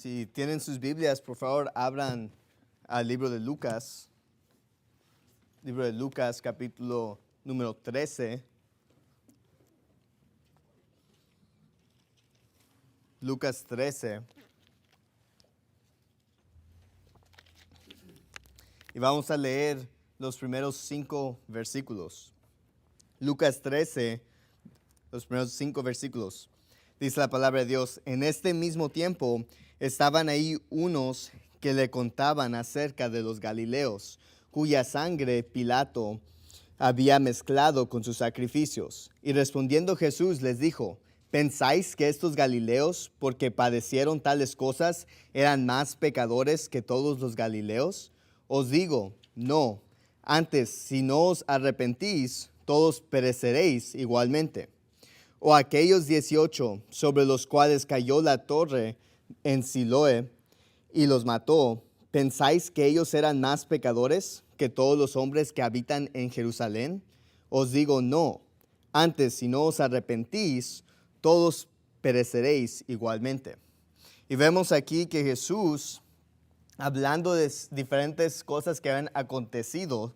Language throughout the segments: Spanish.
Si tienen sus Biblias, por favor, abran al libro de Lucas. Libro de Lucas, capítulo número 13. Lucas 13. Y vamos a leer los primeros 5 versículos. Lucas 13, los primeros 5 versículos. Dice la palabra de Dios: en este mismo tiempo estaban ahí unos que le contaban acerca de los galileos, cuya sangre Pilato había mezclado con sus sacrificios. Y respondiendo Jesús les dijo: ¿pensáis que estos galileos, porque padecieron tales cosas, eran más pecadores que todos los galileos? Os digo, no. Antes, si no os arrepentís, todos pereceréis igualmente. O aquellos 18 sobre los cuales cayó la torre en Siloé y los mató, ¿pensáis que ellos eran más pecadores que todos los hombres que habitan en Jerusalén? Os digo, no. Antes, si no os arrepentís, todos pereceréis igualmente. Y vemos aquí que Jesús, hablando de diferentes cosas que habían acontecido,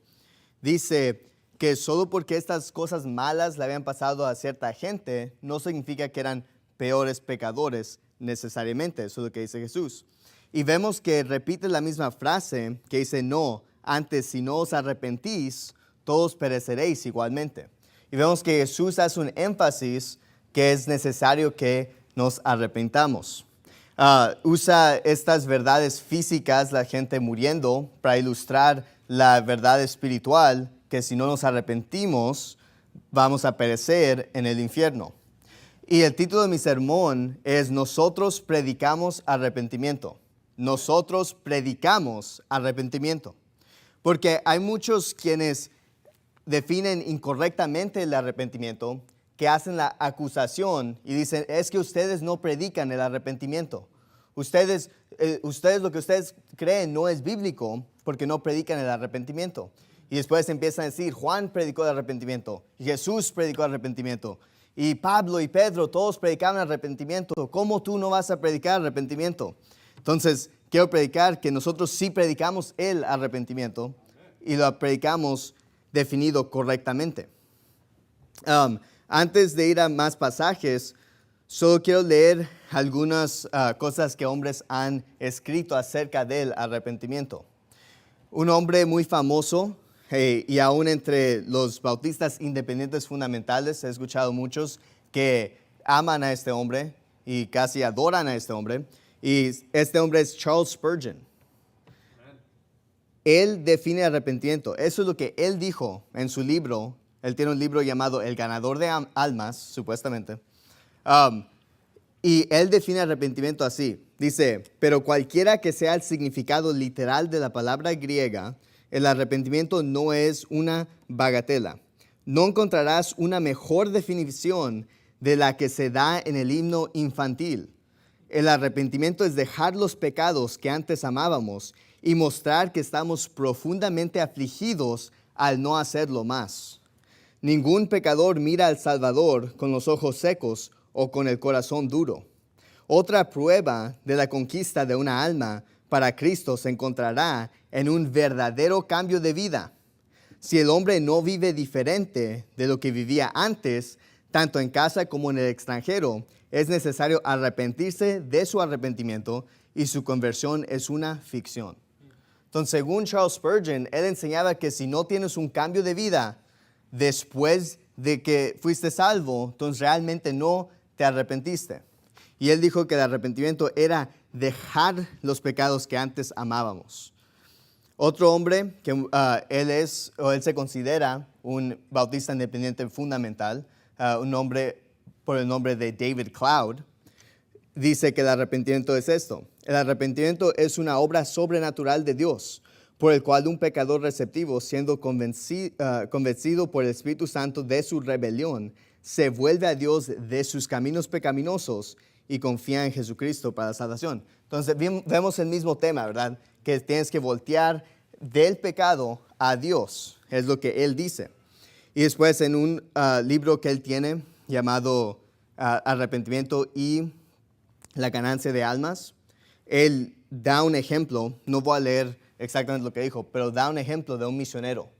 dice que solo porque estas cosas malas le habían pasado a cierta gente, no significa que eran peores pecadores necesariamente. Eso es lo que dice Jesús. Y vemos que repite la misma frase que dice, no, antes si no os arrepentís, todos pereceréis igualmente. Y vemos que Jesús hace un énfasis que es necesario que nos arrepentamos. Usa estas verdades físicas, la gente muriendo, para ilustrar la verdad espiritual, que si no nos arrepentimos, vamos a perecer en el infierno. Y el título de mi sermón es Nosotros predicamos arrepentimiento. Nosotros predicamos arrepentimiento. Porque hay muchos quienes definen incorrectamente el arrepentimiento, que hacen la acusación y dicen, es que ustedes no predican el arrepentimiento. Ustedes lo que ustedes creen no es bíblico porque no predican el arrepentimiento. Y después empiezan a decir, Juan predicó el arrepentimiento, Jesús predicó el arrepentimiento, y Pablo y Pedro, todos predicaban arrepentimiento. ¿Cómo tú no vas a predicar arrepentimiento? Entonces, quiero predicar que nosotros sí predicamos el arrepentimiento y lo predicamos definido correctamente. Antes de ir a más pasajes, solo quiero leer algunas cosas que hombres han escrito acerca del arrepentimiento. Un hombre muy famoso, y aún entre los bautistas independientes fundamentales, he escuchado muchos que aman a este hombre y casi adoran a este hombre. Y este hombre es Charles Spurgeon. Él define arrepentimiento. Eso es lo que él dijo en su libro. Él tiene un libro llamado El ganador de almas, supuestamente. Y él define arrepentimiento así. Dice, pero cualquiera que sea el significado literal de la palabra griega, el arrepentimiento no es una bagatela. No encontrarás una mejor definición de la que se da en el himno infantil. El arrepentimiento es dejar los pecados que antes amábamos y mostrar que estamos profundamente afligidos al no hacerlo más. Ningún pecador mira al Salvador con los ojos secos o con el corazón duro. Otra prueba de la conquista de una alma para Cristo se encontrará en un verdadero cambio de vida. Si el hombre no vive diferente de lo que vivía antes, tanto en casa como en el extranjero, es necesario arrepentirse de su arrepentimiento y su conversión es una ficción. Entonces, según Charles Spurgeon, él enseñaba que si no tienes un cambio de vida después de que fuiste salvo, entonces realmente no te arrepentiste. Y él dijo que el arrepentimiento era dejar los pecados que antes amábamos. Otro hombre que él se considera un bautista independiente fundamental, un hombre por el nombre de David Cloud, dice que el arrepentimiento es esto. El arrepentimiento es una obra sobrenatural de Dios, por el cual un pecador receptivo, siendo convencido por el Espíritu Santo de su rebelión, se vuelve a Dios de sus caminos pecaminosos y confía en Jesucristo para la salvación. Entonces vemos el mismo tema, ¿verdad? Que tienes que voltear del pecado a Dios, es lo que él dice. Y después en un libro que él tiene llamado Arrepentimiento y la ganancia de almas, él da un ejemplo, no voy a leer exactamente lo que dijo, pero da un ejemplo de un misionero.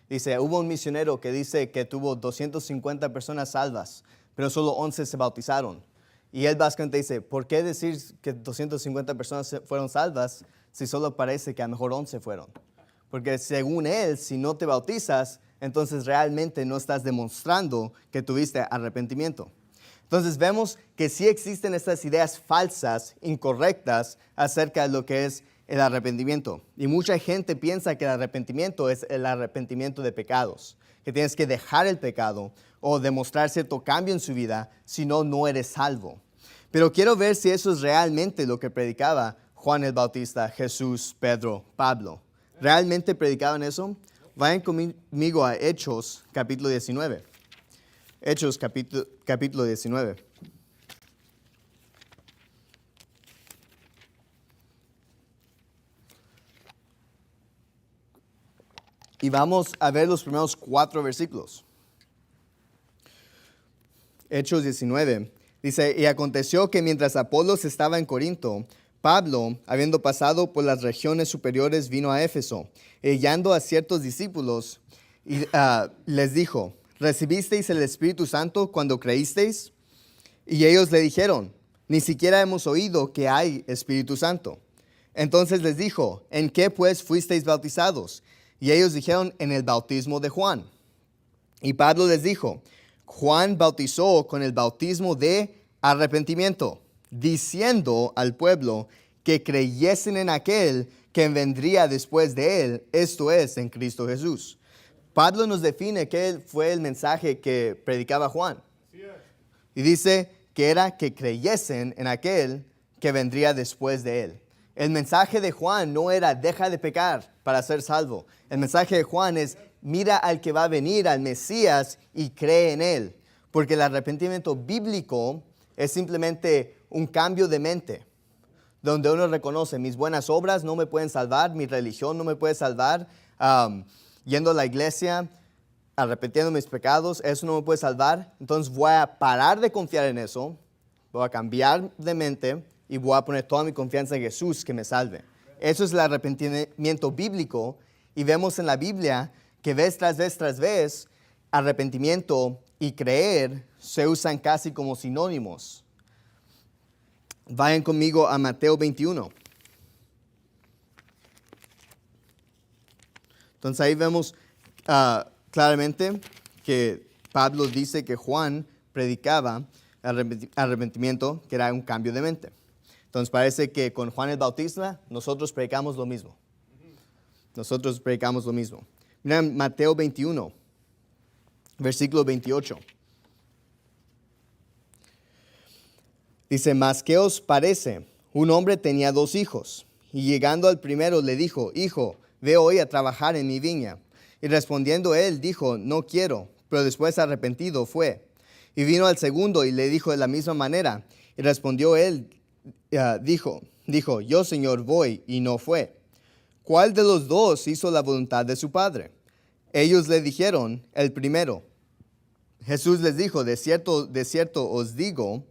Dice, hubo un misionero que dice que tuvo 250 personas salvas, pero solo 11 se bautizaron. Y él básicamente dice, ¿por qué decir que 250 personas fueron salvas si solo parece que a lo mejor 11 fueron? Porque según él, si no te bautizas, entonces realmente no estás demostrando que tuviste arrepentimiento. Entonces vemos que sí existen estas ideas falsas, incorrectas, acerca de lo que es el arrepentimiento. Y mucha gente piensa que el arrepentimiento es el arrepentimiento de pecados, que tienes que dejar el pecado o demostrar cierto cambio en su vida, si no, no eres salvo. Pero quiero ver si eso es realmente lo que predicaba Juan el Bautista, Jesús, Pedro, Pablo. ¿Realmente predicaban eso? Vayan conmigo a Hechos, capítulo 19. Hechos, capítulo 19. Y vamos a ver los primeros 4 versículos. Hechos 19. Dice, y aconteció que mientras Apolos estaba en Corinto, Pablo, habiendo pasado por las regiones superiores, vino a Éfeso, y hallando a ciertos discípulos, y les dijo, ¿recibisteis el Espíritu Santo cuando creísteis? Y ellos le dijeron, ni siquiera hemos oído que hay Espíritu Santo. Entonces les dijo, ¿en qué pues fuisteis bautizados? Y ellos dijeron, en el bautismo de Juan. Y Pablo les dijo, Juan bautizó con el bautismo de arrepentimiento, diciendo al pueblo que creyesen en aquel que vendría después de él, esto es, en Cristo Jesús. Pablo nos define qué fue el mensaje que predicaba Juan. Y dice que era que creyesen en aquel que vendría después de él. El mensaje de Juan no era deja de pecar para ser salvo. El mensaje de Juan es mira al que va a venir, al Mesías, y cree en él. Porque el arrepentimiento bíblico es simplemente un cambio de mente, donde uno reconoce mis buenas obras no me pueden salvar, mi religión no me puede salvar, yendo a la iglesia, arrepentiendo mis pecados, eso no me puede salvar. Entonces voy a parar de confiar en eso, voy a cambiar de mente y voy a poner toda mi confianza en Jesús que me salve. Eso es el arrepentimiento bíblico, y vemos en la Biblia que vez tras vez, arrepentimiento y creer se usan casi como sinónimos. Vayan conmigo a Mateo 21. Entonces ahí vemos claramente que Pablo dice que Juan predicaba arrepentimiento, que era un cambio de mente. Entonces parece que con Juan el Bautista nosotros predicamos lo mismo. Nosotros predicamos lo mismo. Miren Mateo 21, versículo 28. Dice, mas ¿qué os parece? Un hombre tenía 2 hijos, y llegando al primero le dijo, hijo, ve hoy a trabajar en mi viña. Y respondiendo él, dijo, no quiero, pero después arrepentido fue. Y vino al segundo y le dijo de la misma manera. Y respondió él, dijo, yo Señor voy, y no fue. ¿Cuál de los 2 hizo la voluntad de su padre? Ellos le dijeron, el primero. Jesús les dijo, de cierto os digo,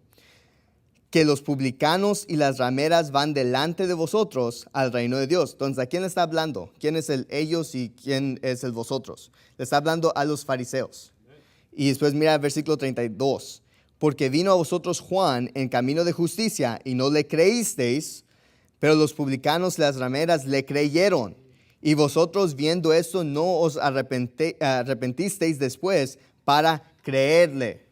que los publicanos y las rameras van delante de vosotros al reino de Dios. Entonces, ¿a quién le está hablando? ¿Quién es el ellos y quién es el vosotros? Le está hablando a los fariseos. Y después mira el versículo 32. Porque vino a vosotros Juan en camino de justicia y no le creísteis, pero los publicanos y las rameras le creyeron. Y vosotros viendo esto no os arrepentisteis después para creerle.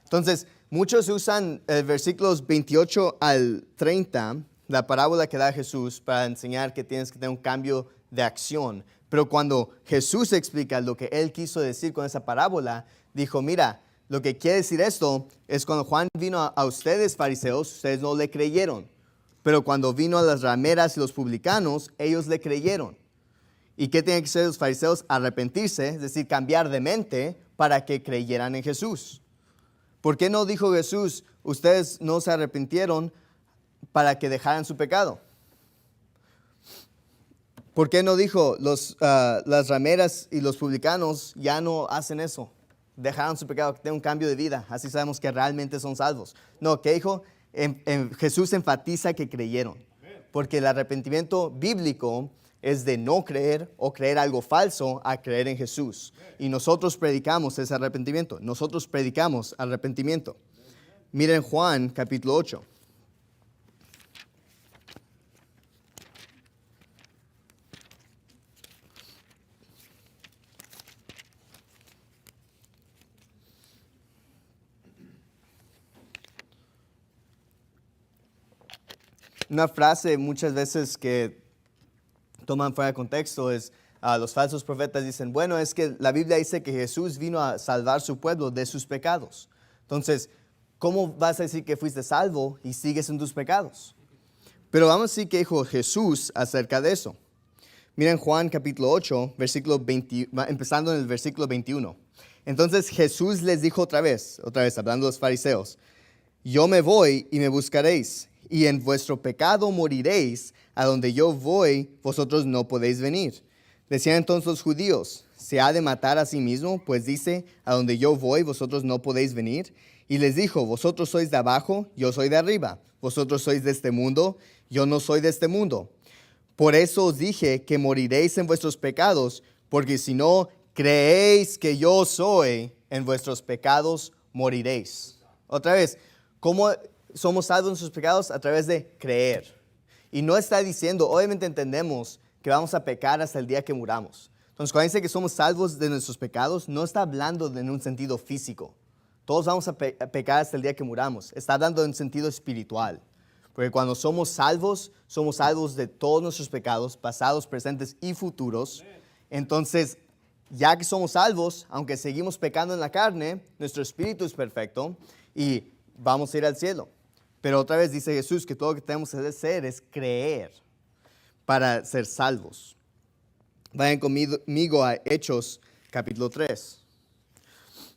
Entonces, muchos usan versículos 28 al 30, la parábola que da Jesús, para enseñar que tienes que tener un cambio de acción. Pero cuando Jesús explica lo que él quiso decir con esa parábola, dijo, mira, lo que quiere decir esto es cuando Juan vino a ustedes, fariseos, ustedes no le creyeron. Pero cuando vino a las rameras y los publicanos, ellos le creyeron. ¿Y qué tienen que hacer los fariseos? Arrepentirse, es decir, cambiar de mente para que creyeran en Jesús. ¿Por qué no dijo Jesús, ustedes no se arrepintieron para que dejaran su pecado? ¿Por qué no dijo las rameras y los publicanos ya no hacen eso? Dejaron su pecado, que tienen un cambio de vida. Así sabemos que realmente son salvos. No, ¿qué dijo? Jesús enfatiza que creyeron. Porque el arrepentimiento bíblico es de no creer o creer algo falso a creer en Jesús. Y nosotros predicamos ese arrepentimiento. Nosotros predicamos arrepentimiento. Miren Juan capítulo 8. Una frase muchas veces que toman fuera de contexto es, los falsos profetas dicen, bueno, es que la Biblia dice que Jesús vino a salvar su pueblo de sus pecados. Entonces, ¿cómo vas a decir que fuiste salvo y sigues en tus pecados? Pero vamos a decir que dijo Jesús acerca de eso. Miren Juan capítulo 8, versículo 20, empezando en el versículo 21. Entonces Jesús les dijo otra vez hablando de los fariseos, yo me voy y me buscaréis, y en vuestro pecado moriréis, a donde yo voy, vosotros no podéis venir. Decían entonces los judíos, ¿se ha de matar a sí mismo? Pues dice, a donde yo voy, vosotros no podéis venir. Y les dijo, vosotros sois de abajo, yo soy de arriba. Vosotros sois de este mundo, yo no soy de este mundo. Por eso os dije que moriréis en vuestros pecados, porque si no creéis que yo soy, en vuestros pecados moriréis. Otra vez, ¿cómo somos salvos en sus pecados? A través de creer. Y no está diciendo, obviamente entendemos que vamos a pecar hasta el día que muramos. Entonces, cuando dice que somos salvos de nuestros pecados, no está hablando en un sentido físico. Todos vamos a pecar hasta el día que muramos. Está hablando en un sentido espiritual. Porque cuando somos salvos de todos nuestros pecados, pasados, presentes y futuros. Entonces, ya que somos salvos, aunque seguimos pecando en la carne, nuestro espíritu es perfecto y vamos a ir al cielo. Pero otra vez dice Jesús que todo lo que tenemos que hacer es creer para ser salvos. Vayan conmigo a Hechos capítulo 3.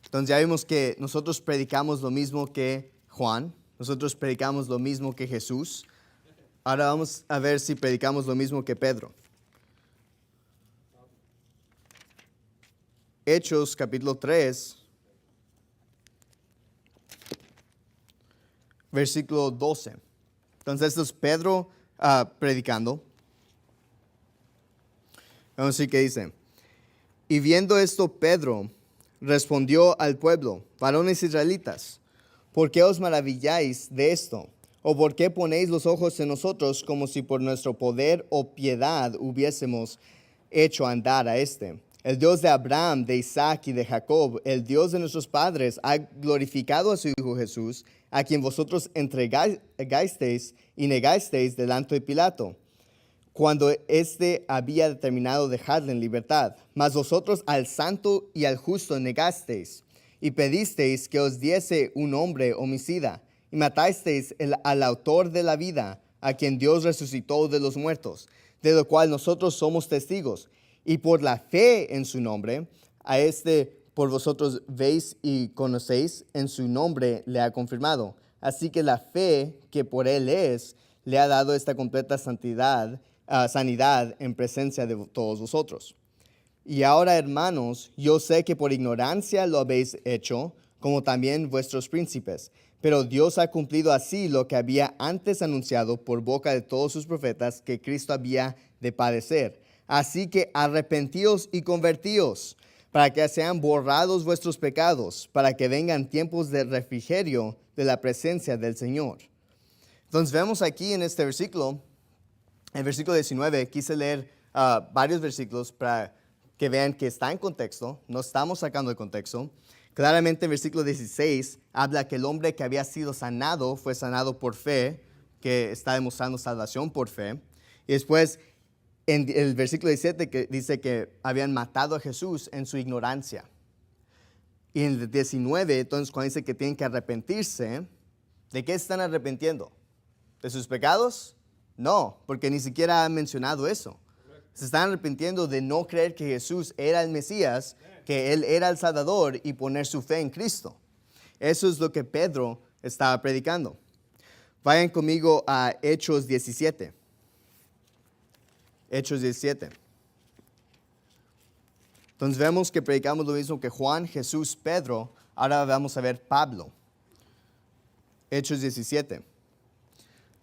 Entonces ya vimos que nosotros predicamos lo mismo que Juan, nosotros predicamos lo mismo que Jesús. Ahora vamos a ver si predicamos lo mismo que Pedro. Hechos capítulo 3, versículo 12. Entonces esto es Pedro predicando. Vamos a ver qué dice. Y viendo esto Pedro respondió al pueblo, varones israelitas, ¿por qué os maravilláis de esto? ¿O por qué ponéis los ojos en nosotros como si por nuestro poder o piedad hubiésemos hecho andar a este? El Dios de Abraham, de Isaac y de Jacob, el Dios de nuestros padres, ha glorificado a su Hijo Jesús, a quien vosotros entregasteis y negasteis delante de Pilato, cuando éste había determinado dejarle en libertad. Mas vosotros al santo y al justo negasteis, y pedisteis que os diese un hombre homicida, y matasteis al autor de la vida, a quien Dios resucitó de los muertos, de lo cual nosotros somos testigos. Y por la fe en su nombre, a este por vosotros veis y conocéis, en su nombre le ha confirmado. Así que la fe que por él es, le ha dado esta completa sanidad en presencia de todos vosotros. Y ahora, hermanos, yo sé que por ignorancia lo habéis hecho, como también vuestros príncipes. Pero Dios ha cumplido así lo que había antes anunciado por boca de todos sus profetas, que Cristo había de padecer. Así que arrepentíos y convertíos, para que sean borrados vuestros pecados, para que vengan tiempos de refrigerio de la presencia del Señor. Entonces vemos aquí en este versículo, el versículo 19, quise leer varios versículos para que vean que está en contexto, no estamos sacando de contexto. Claramente en versículo 16 habla que el hombre que había sido sanado fue sanado por fe, que está demostrando salvación por fe. Y después en el versículo 17 que dice que habían matado a Jesús en su ignorancia. Y en el 19, entonces cuando dice que tienen que arrepentirse, ¿de qué están arrepintiendo? ¿De sus pecados? No, porque ni siquiera ha mencionado eso. Se están arrepintiendo de no creer que Jesús era el Mesías, que Él era el Salvador y poner su fe en Cristo. Eso es lo que Pedro estaba predicando. Vayan conmigo a Hechos 17. Hechos 17. Entonces vemos que predicamos lo mismo que Juan, Jesús, Pedro. Ahora vamos a ver Pablo. Hechos 17.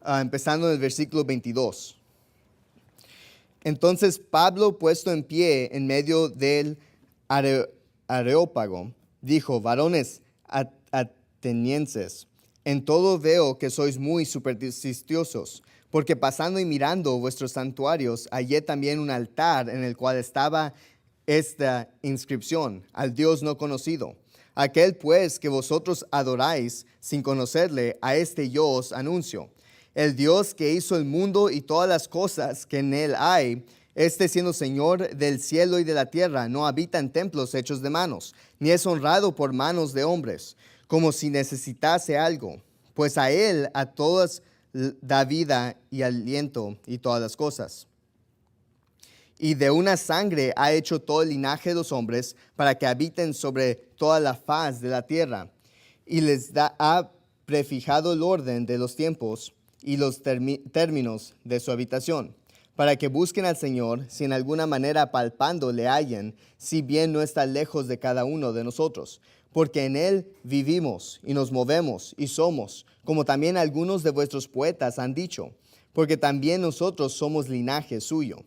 empezando en el versículo 22. Entonces Pablo, puesto en pie en medio del Areópago, dijo: varones atenienses, en todo veo que sois muy supersticiosos, porque pasando y mirando vuestros santuarios, hallé también un altar en el cual estaba esta inscripción: al Dios no conocido. Aquel pues que vosotros adoráis sin conocerle, a este yo os anuncio. El Dios que hizo el mundo y todas las cosas que en él hay, este siendo Señor del cielo y de la tierra, no habita en templos hechos de manos, ni es honrado por manos de hombres, como si necesitase algo, pues a él a todas da vida y aliento y todas las cosas. Y de una sangre ha hecho todo el linaje de los hombres para que habiten sobre toda la faz de la tierra, y ha prefijado el orden de los tiempos y los términos de su habitación, para que busquen al Señor, si en alguna manera palpando le hallen, si bien no está lejos de cada uno de nosotros. Porque en Él vivimos y nos movemos y somos, como también algunos de vuestros poetas han dicho, porque también nosotros somos linaje suyo.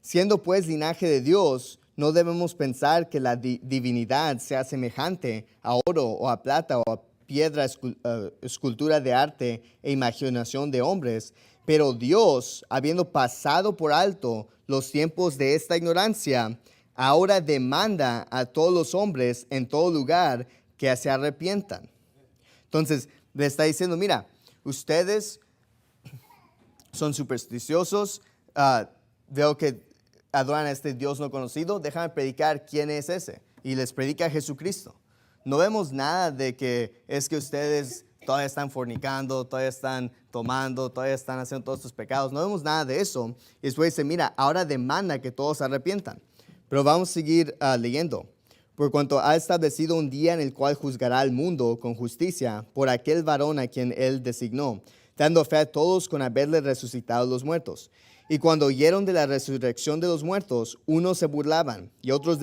Siendo pues linaje de Dios, no debemos pensar que la divinidad sea semejante a oro o a plata o a piedra, escultura de arte e imaginación de hombres, pero Dios, habiendo pasado por alto los tiempos de esta ignorancia, ahora demanda a todos los hombres en todo lugar que se arrepientan. Entonces, le está diciendo: mira, ustedes son supersticiosos, veo que adoran a este Dios no conocido, déjame predicar quién es ese. Y les predica a Jesucristo. No vemos nada de que es que ustedes todavía están fornicando, todavía están tomando, todavía están haciendo todos estos pecados. No vemos nada de eso. Y después dice: mira, ahora demanda que todos se arrepientan. Pero vamos a seguir leyendo. Por cuanto ha establecido un día en el cual juzgará al mundo con justicia por aquel varón a quien él designó, dando fe a todos con haberle resucitado los muertos. Y cuando oyeron de la resurrección de los muertos, unos se burlaban y otros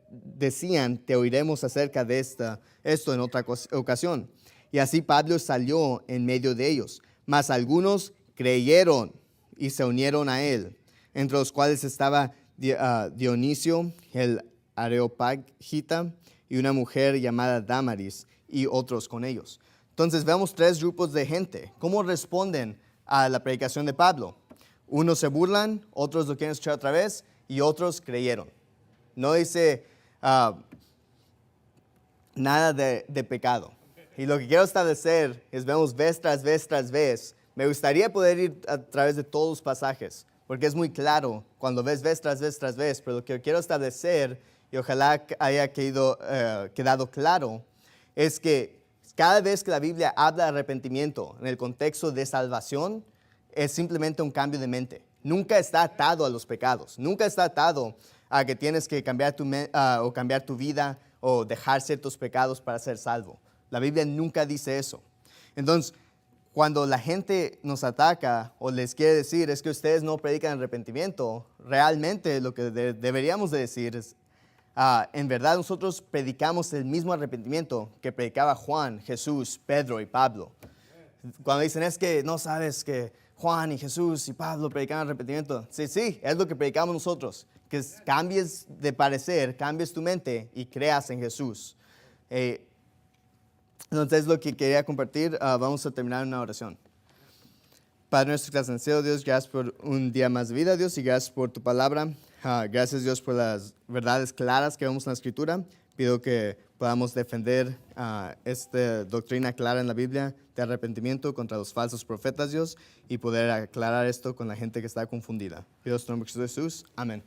decían: te oiremos acerca de esto en otra ocasión. Y así Pablo salió en medio de ellos. Mas algunos creyeron y se unieron a él, entre los cuales estaba Dionisio, el Areopagita, y una mujer llamada Damaris, y otros con ellos. Entonces vemos tres grupos de gente. ¿Cómo responden a la predicación de Pablo? Unos se burlan, otros lo quieren escuchar otra vez, y otros creyeron. No dice nada de pecado. Y lo que quiero establecer es, vemos vez tras vez tras vez. Me gustaría poder ir a través de todos los pasajes, porque es muy claro cuando ves vez tras vez, pero lo que quiero establecer, y ojalá haya quedado claro, es que cada vez que la Biblia habla de arrepentimiento en el contexto de salvación, es simplemente un cambio de mente. Nunca está atado a los pecados. Nunca está atado a que tienes que cambiar tu vida o dejar ciertos pecados para ser salvo. La Biblia nunca dice eso. Entonces, cuando la gente nos ataca o les quiere decir es que ustedes no predican arrepentimiento, realmente lo que deberíamos de decir es, en verdad nosotros predicamos el mismo arrepentimiento que predicaba Juan, Jesús, Pedro y Pablo. Cuando dicen es que no sabes que Juan y Jesús y Pablo predicaban arrepentimiento. Sí, es lo que predicamos nosotros. Que cambies de parecer, cambies tu mente y creas en Jesús. Entonces, lo que quería compartir, vamos a terminar en una oración. Padre nuestro que estás en el cielo, Dios, gracias por un día más de vida, Dios, y gracias por tu palabra. Gracias, Dios, por las verdades claras que vemos en la Escritura. Pido que podamos defender esta doctrina clara en la Biblia de arrepentimiento contra los falsos profetas, Dios, y poder aclarar esto con la gente que está confundida. Pido en tu nombre de Jesús. Amén.